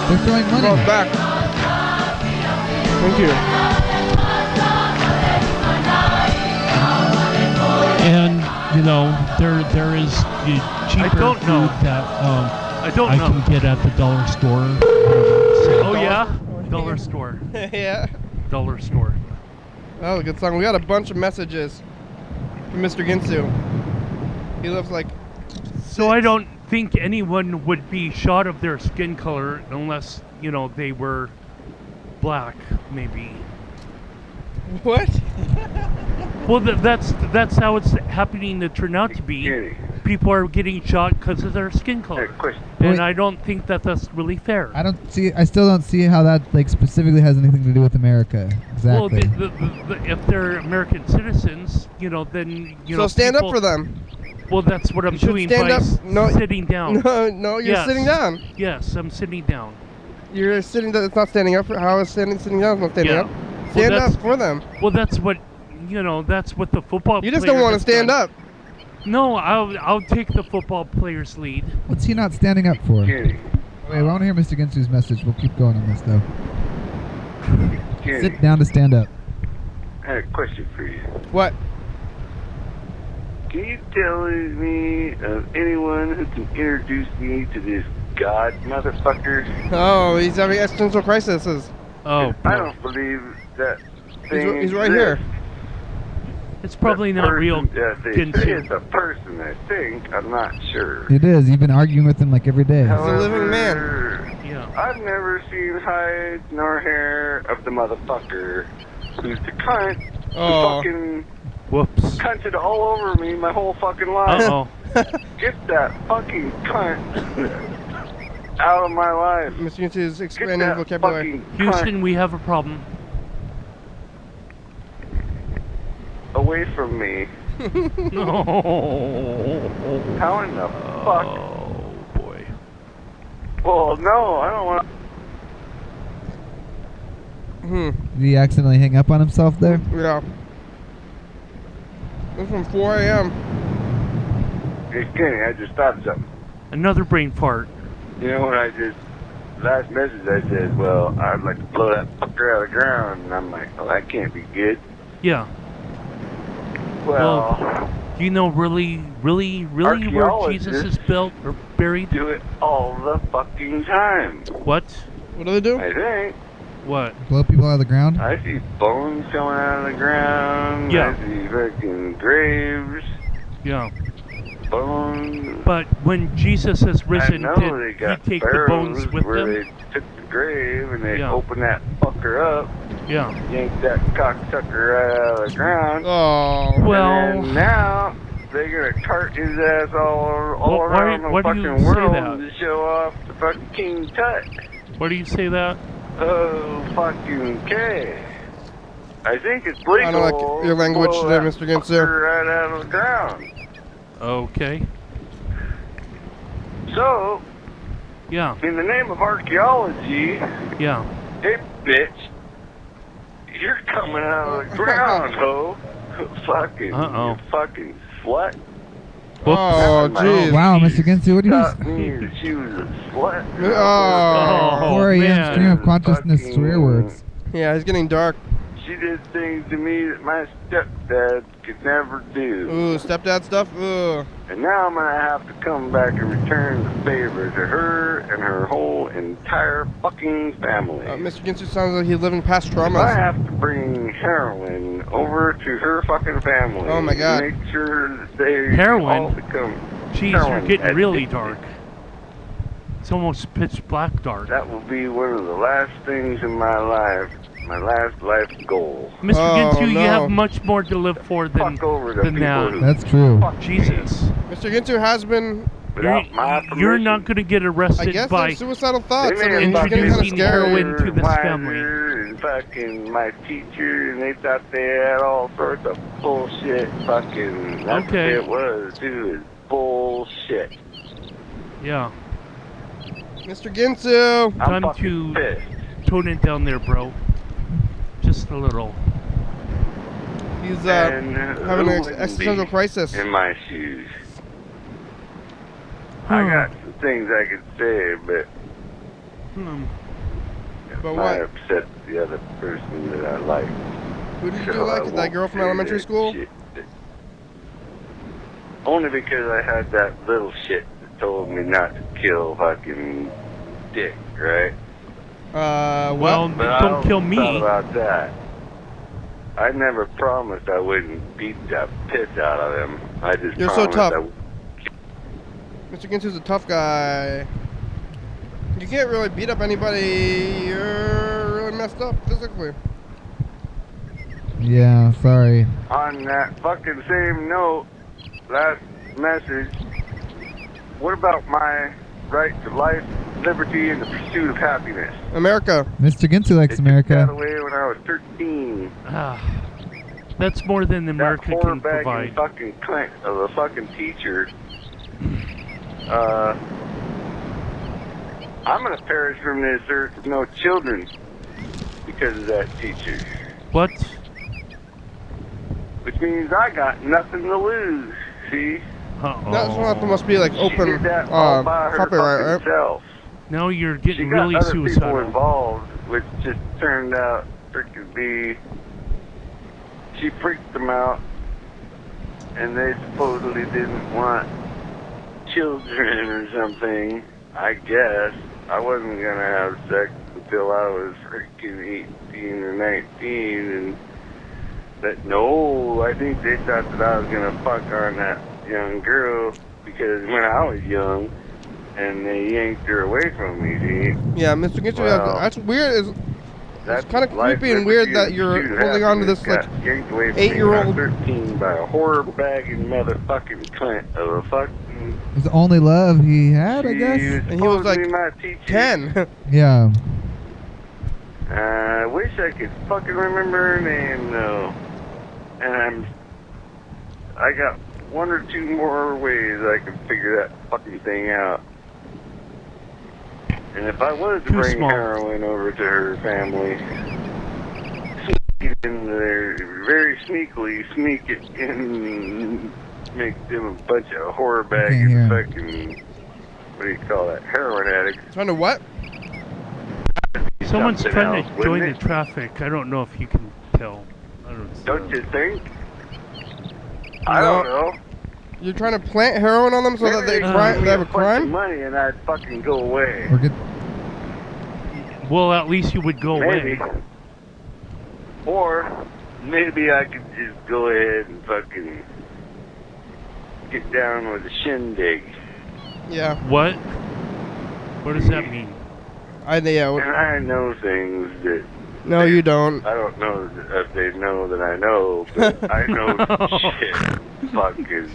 They're throwing money. Go back. Thank you. And there is cheaper don't know. food that I don't I know. can get at the dollar store. Oh yeah, dollar store, Yeah. dollar store. That was a good song. We got a bunch of messages from Mr. Ginsu. He lives like. So I don't think anyone would be shot of their skin color unless they were black, maybe. What? Well, that's how it's happening to turn out to be. People are getting shot because of their skin color, question. and I don't think that's really fair. I still don't see how that specifically has anything to do with America. Well, Exactly. if they're American citizens, then So stand up people- for them. Well, that's what I'm You should doing stand by up. No, sitting down. No, you're Yes. sitting down. Yes, I'm sitting down. You're sitting down. It's not standing up. How is sitting down? It's not standing Yeah. up. Well, Stand that's- up for them. Well, that's what that's what the football. You just player don't want to has stand done. up. No, I'll take the football player's lead. What's he not standing up for? Wait, I want to hear Mr. Ginsu's message. We'll keep going on this though. Sit down to stand up. I had a question for you. What? Can you tell me of anyone who can introduce me to this God motherfucker? Oh, he's having existential crises. Oh, I don't believe that thing. He's right here. it's probably not real. They say Ginsu. it's a person, I think. I'm not sure. It is. You've been arguing with him like every day. a living man. However, Yeah. I've never seen hide nor hair of the motherfucker who's the cunt who fucking Whoops. cunted all over me my whole fucking life. Uh-oh. Get that fucking cunt out of my life. Mr. Ginsu is Get expanding that vocabulary. fucking Houston, we have a problem. cunt away from me. No. How in the fuck? Oh, boy. Well, no, I don't want. Did he accidentally hang up on himself there? Yeah. It's from 4 a.m. Hey, Kenny, I just thought of something. Another brain fart. You know what I just, last message I said, well, I'd like to blow that fucker out of the ground. And I'm like, well, that can't be good. Yeah. Well, Do you know really where Jesus is built or buried? do it all the fucking time. What? What do they do? I think. What? Blow people out of the ground? I see bones coming out of the ground. Yeah. I see fucking graves, Yeah. bones. But when Jesus has I risen, know did they he got take the barrels bones with where him? they took the grave and they Yeah. opened that fucker up, Yeah. yanked that cocksucker right out of the ground. Oh. Well, And now they're gonna cart his ass all Why- around why the do you fucking say world that? to show off the fucking King Tut. why do you say that? Oh, fucking K. I think it's I legal. don't like your language to blow today, that Mr. Ginsu. fucker right out of the ground. Okay. So, Yeah. in the name of archaeology, Yeah. hey bitch, you're coming out of the ground, ho. Fucking, Uh-oh. you fucking slut. Oh, jeez. Wow, Mr. Ginsu, what do you... Taught me that she was a slut. Oh. 4 a.m. man. stream of consciousness swear words. Yeah, it's getting dark. She did things to me that my stepdad could never do. Ooh, stepdad stuff? Ooh. And now I'm going to have to come back and return the favor to her and her whole entire fucking family. Mr. Ginsu sounds like he's living past If I traumas. have to bring heroin over to her fucking family. Oh, my God. Make sure that they Heroin? all become Jeez, you're heroin getting really addicted. dark. It's almost pitch black dark. That will be one of the last things in my life. My last life goal. Mr. Oh, Ginsu, you no. have much more to live for than Fuck over the than people that. who That's true. fuck Jesus. Mr. Ginsu has been, without my You're permission. not going to get I arrested guess, by... of suicidal They thoughts. I may mean, have it's getting kind of introducing scary. heroin to this Wiser family. And fucking my teacher, and they thought they had all sorts of bullshit. Fucking, that's Okay. what it was, too, is bullshit. Yeah. Mr. Ginsu. I'm Time fucking to pissed. tone it down there, bro. Just a little. He's And having who an wouldn't existential be crisis. in my shoes. I got some things I could say, but Hmm. it But might what? upset the other person that I like. Who did you So do I like? That won't girl from say elementary that school? shit. Only because I had that little shit that told me not to kill fucking Dick, right? Well, But I don't kill thought me. about that. I never promised I wouldn't beat that piss out of him. I just You're so promised tough. I Mr. Ginsu's a tough guy. You can't really beat up anybody. You're really messed up physically. Yeah, sorry. On that fucking same note, last message, what about my right to life, liberty, and the pursuit of happiness? America. Mr. Ginsu likes They took that America. away when I was 13. Ah, that's more than America That can whorebagging provide. fucking cunt of a fucking teacher. I'm gonna perish from this earth with no children because of that teacher. What? Which means I got nothing to lose. See? Uh-oh. That's not must be like She open did that all by her copyright, fucking right? self. Now you're She getting got really other people suicidal. involved, which just turned out freaking be. She freaked them out, and they supposedly didn't want children or something. I guess I wasn't gonna have sex until I was freaking 18 or 19, and that no, I think they thought that I was gonna fuck on that young girl because when I was young, and they yanked her away from me, see? Yeah, Mr. Ginsu, Well, that's weird. That's It's kind of life creepy and never weird did that you're shoot holding on to happiness. this, like, Got yanked away from me when I was 8-year-old. 13 by a horror-bagging motherfucking cunt of a fucking... It was the only love he had, I guess. And he was like my teacher. 10. Yeah. I wish I could fucking remember her name, though. And I got one or two more ways I could figure that fucking thing out. And if I was to bring heroin over to her family, sneak it in there, very sneakily sneak it in, make them a bunch of horror bagging fucking, what do you call that, heroin addicts. Trying to what? Someone's Something trying else, to join the wouldn't it? traffic. I don't know if you can tell. Don't you think? I don't know. You're trying to plant heroin on them so that they have a crime? Money and I'd fucking go away. Or get Well, at least you would go Maybe. away. Or maybe I could just go ahead and fucking get down with a shindig. Yeah. What? What does that mean? And I know things that... No, you don't. I don't know if they know that I know, but I know shit. Fucking...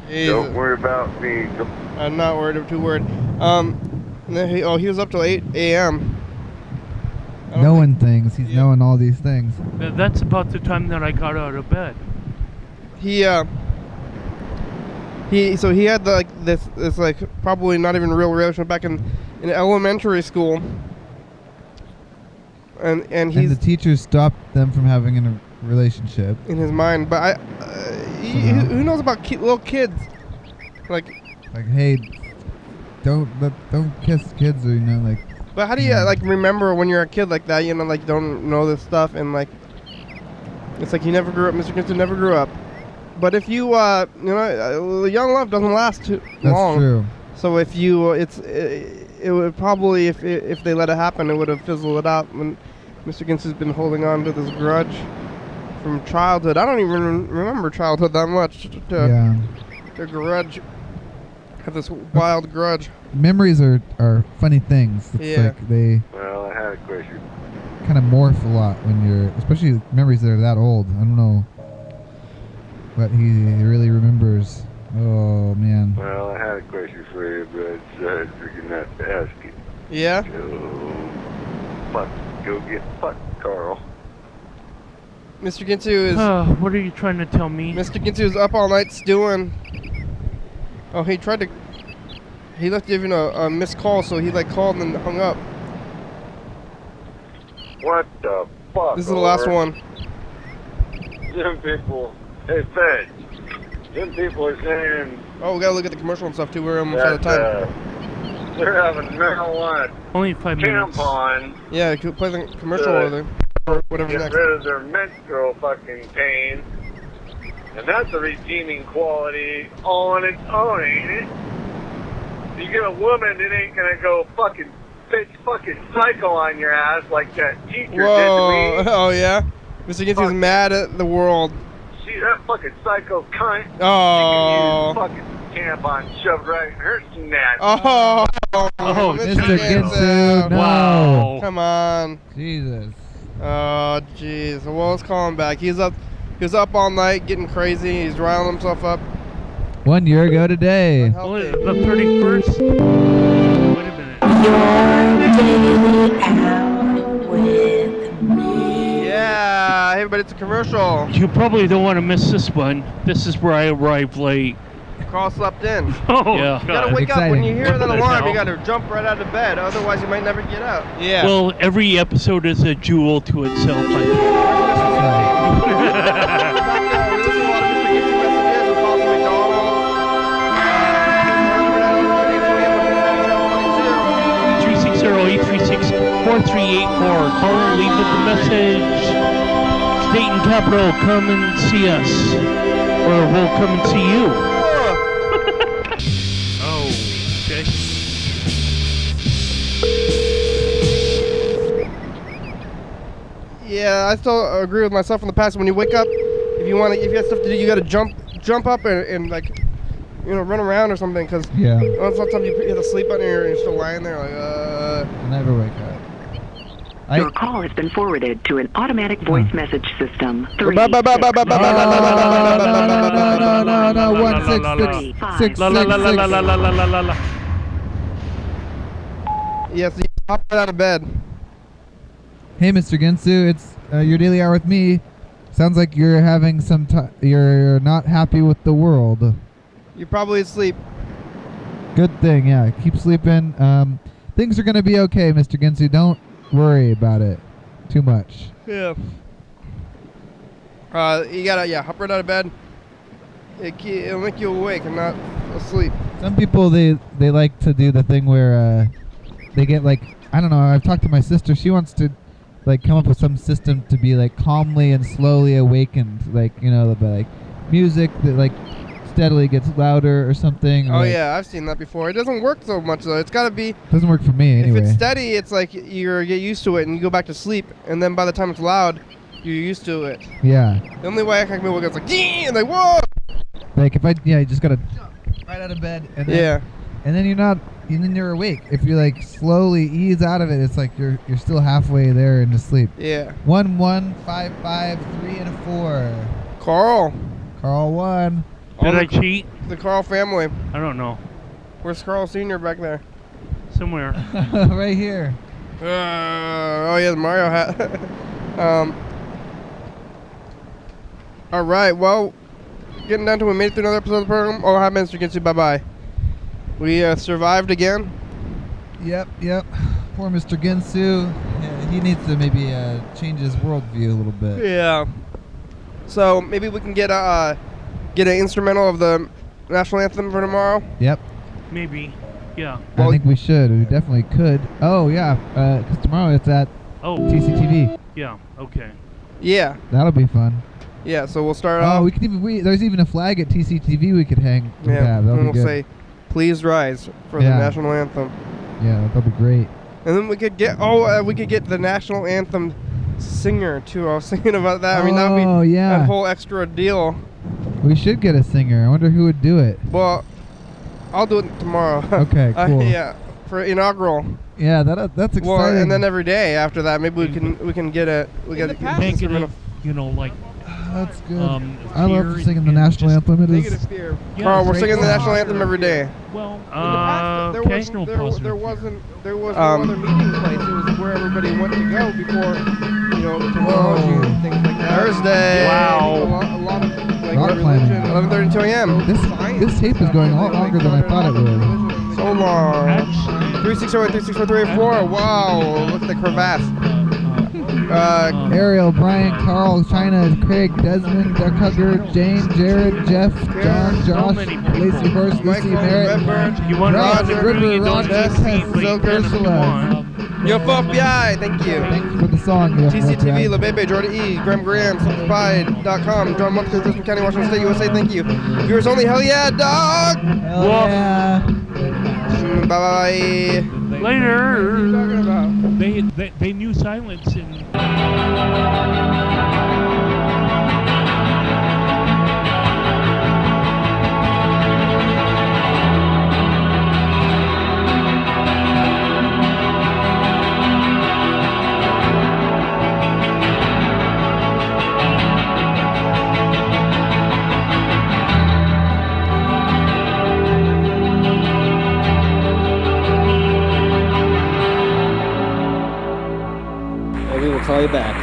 Don't worry about me. I'm not worried. Too worried. He was up till 8 a.m. knowing things. He's knowing all these things. That's about the time that I got out of bed. He had this like probably not even real relationship back in elementary school. And the teachers stopped them from having a relationship in his mind. But who knows about little kids? Like, hey, don't kiss kids, or like. But how do you like remember when you're a kid like that? You know, like don't know this stuff, and like it's like he never grew up. Mr. Ginsu never grew up. But if you young love doesn't last too long. That's true. So if you it would probably if they let it happen, it would have fizzled it out. When Mr. Ginsu's been holding on to this grudge from childhood. I don't even remember childhood that much to grudge. Have this wild grudge. Memories are funny things. It's like they. Well, I had a question. Kind of morph a lot when you're, especially memories that are that old. I don't know, but he really remembers. Oh man. Well, I had a question for you, but I figured not to ask it. Yeah. Go get fucked, Carl. Mr. Ginsu is. What are you trying to tell me? Mr. Ginsu is up all night stewing. Oh, he tried to. He left even a missed call, so he like called and then hung up. What the fuck? This is the last one. Them people, hey Fed, them people are saying. Oh, we gotta look at the commercial and stuff too. We're almost out of time. They're having marijuana. Only 5 minutes. Tampon. Yeah, play the commercial or whatever Get next. rid of their menstrual fucking pain. And that's a redeeming quality on its own, ain't it? You get a woman that ain't gonna go fucking psycho on your ass like that teacher did to me. Oh yeah? Mr. Ginsu's mad at the world. See that fucking psycho cunt? Oh. She can use fucking tampon shoved right in her snatch. Oh, Mr. Ginsu, no. Wow. Come on. Jesus. Oh, jeez. Well, let's call him back. He was up all night getting crazy. He's riling himself up. 1 year ago today. The 31st? Wait a minute. Your daily hour with me. Yeah, hey, but it's a commercial. You probably don't want to miss this one. This is where I arrived late. Carl slept in. Oh, yeah. You gotta wake up when you hear that What the alarm. You hell? gotta jump right out of bed. Otherwise, you might never get out. Yeah. Well, every episode is a jewel to itself, I think. 360-836-4384. Call and leave us a message. State and capital, come and see us. Or we'll come and see you. Oh, okay. Yeah, I still agree with myself in the past. When you wake up, if you have stuff to do, you gotta jump up and like run around or something. Because Yeah. sometimes you have to sleep on here and you're still lying there like, I'll never wake up. Your call has been forwarded to an automatic voice message system. No, 166. La la la la la la la la la la. Yes, you hop right out of bed. Hey, Mr. Ginsu, it's your daily hour with me. Sounds like you're having you're not happy with the world. You're probably asleep. Good thing, yeah. Keep sleeping. Things are gonna be okay, Mr. Ginsu. Don't worry about it too much. Yeah. You gotta hop right out of bed. It'll make you awake and not asleep. Some people they like to do the thing where they get like, I don't know. I've talked to my sister. She wants to like come up with some system to be like calmly and slowly awakened, like like music that like steadily gets louder or something. Oh like, yeah, I've seen that before. It doesn't work so much though. It's gotta be. Doesn't work for me anyway. If it's steady, it's like you get used to it and you go back to sleep, and then by the time it's loud, you're used to it. Yeah. The only way I can make it is like, ding, and like whoa. Like if you just gotta jump right out of bed and then, and then you're awake. If you like slowly ease out of it, it's like you're still halfway there into sleep. Yeah. 1 1 5 5 3 and a 4. Carl 1. Did I cheat? The Carl family. I don't know. Where's Carl Sr. back there? Somewhere. Right here. Oh yeah, the Mario hat. All right. Well, getting down to we made it through another episode of the program. Oh, hi, Mr. Ginsu. Bye bye. We survived again. Yep. Poor Mr. Ginsu. Yeah, he needs to maybe change his worldview a little bit. Yeah. So maybe we can get an instrumental of the national anthem for tomorrow. Yep. Maybe. Yeah. I think we should. We definitely could. Oh yeah, because tomorrow it's at TCTV. Yeah. Okay. Yeah. That'll be fun. Yeah. So we'll start off. Oh, we could even there's even a flag at TCTV we could hang. Yeah. That'll And be we'll good. say, "Please rise" for the national anthem. Yeah, that'll be great. And then we could get the national anthem singer too. I was thinking about that. I mean, that would be that whole extra deal. We should get a singer. I wonder who would do it. Well, I'll do it tomorrow. Okay, cool. Yeah, for inaugural. Yeah, that's exciting. Well, and then every day after that, maybe we can get a Make it, like. That's good. I love singing the national anthem. It is. Yeah, Carl, we're singing the national anthem every day. Well, there was no other meeting place. It was where everybody went to go before, technology and things like that. Thursday. Wow. A lot of like Rock religion. climbing. 11:32 a.m. This tape is going a lot longer than I thought it would. So long. 3608, 364384. Wow, look at the crevasse. Ariel, Brian, Carl, China, Craig, Desmond, Duck Hugger, Jane, Jared, Jeff, John, Josh, Lacey Horse, Lucy, Merritt, You want Roger, to River, you don't Roger, need to Tess, see Zoker, Ursula. Yo, FBI, thank you. Thanks for the song. TCTV, La Bebe, Jordan E, Graham, Subspy.com, John Munster, Thurston County, Washington State, USA, thank you. Viewers only, hell yeah, dog! Hell yeah. Bye-bye. Later. What are you talking about? They knew silence in. We will call you back.